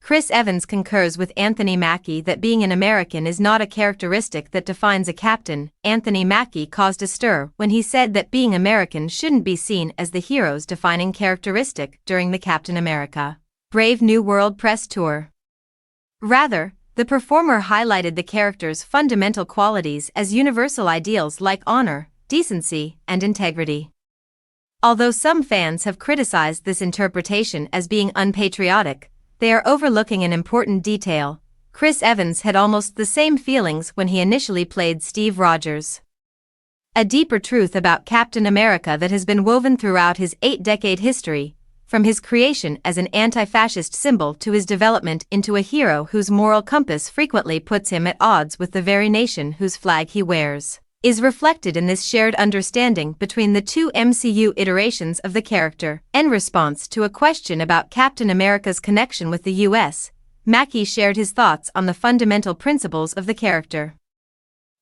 Chris Evans concurs with Anthony Mackie that being an American is not a characteristic that defines a captain. Anthony Mackie caused a stir when he said that being American shouldn't be seen as the hero's defining characteristic during the Captain America Brave New World press tour. Rather, the performer highlighted the character's fundamental qualities as universal ideals like honor, decency, and integrity. Although some fans have criticized this interpretation as being unpatriotic, they are overlooking an important detail. Chris Evans had almost the same feelings when he initially played Steve Rogers. A deeper truth about Captain America that has been woven throughout his 8-decade history, from his creation as an anti-fascist symbol to his development into a hero whose moral compass frequently puts him at odds with the very nation whose flag he wears, is reflected in this shared understanding between the two MCU iterations of the character. In response to a question about Captain America's connection with the US, Mackie shared his thoughts on the fundamental principles of the character.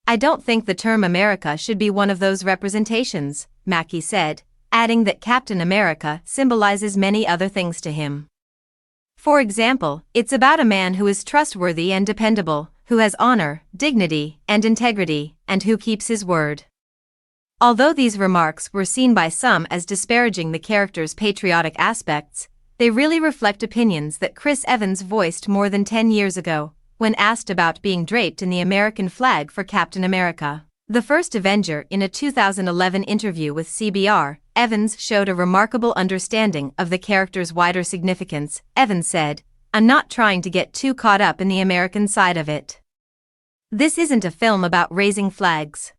"I don't think the term America should be one of those representations," Mackie said, adding that Captain America symbolizes many other things to him. For example, it's about a man who is trustworthy and dependable, who has honor, dignity, and integrity, and who keeps his word. Although these remarks were seen by some as disparaging the character's patriotic aspects, they really reflect opinions that Chris Evans voiced more than 10 years ago, when asked about being draped in the American flag for Captain America, the first Avenger. In a 2011 interview with CBR, Evans showed a remarkable understanding of the character's wider significance. Evans said, "I'm not trying to get too caught up in the American side of it. This isn't a film about raising flags.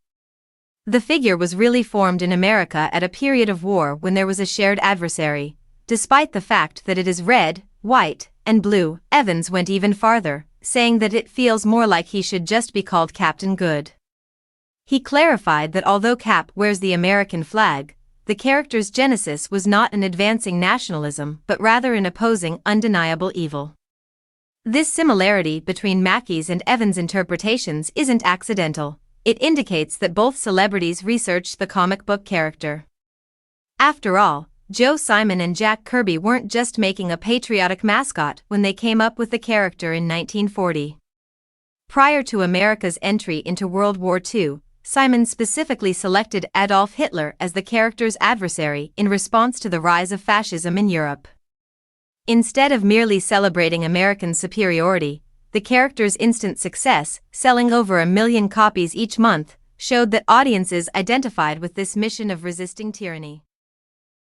The figure was really formed in America at a period of war when there was a shared adversary, despite the fact that it is red, white, and blue." Evans went even farther, saying that it feels more like he should just be called Captain Good. He clarified that although Cap wears the American flag, the character's genesis was not in advancing nationalism but rather in opposing undeniable evil. This similarity between Mackie's and Evans' interpretations isn't accidental. It indicates that both celebrities researched the comic book character. After all, Joe Simon and Jack Kirby weren't just making a patriotic mascot when they came up with the character in 1940. Prior to America's entry into World War II, Simon specifically selected Adolf Hitler as the character's adversary in response to the rise of fascism in Europe. Instead of merely celebrating American superiority, the character's instant success, selling over 1 million copies each month, showed that audiences identified with this mission of resisting tyranny.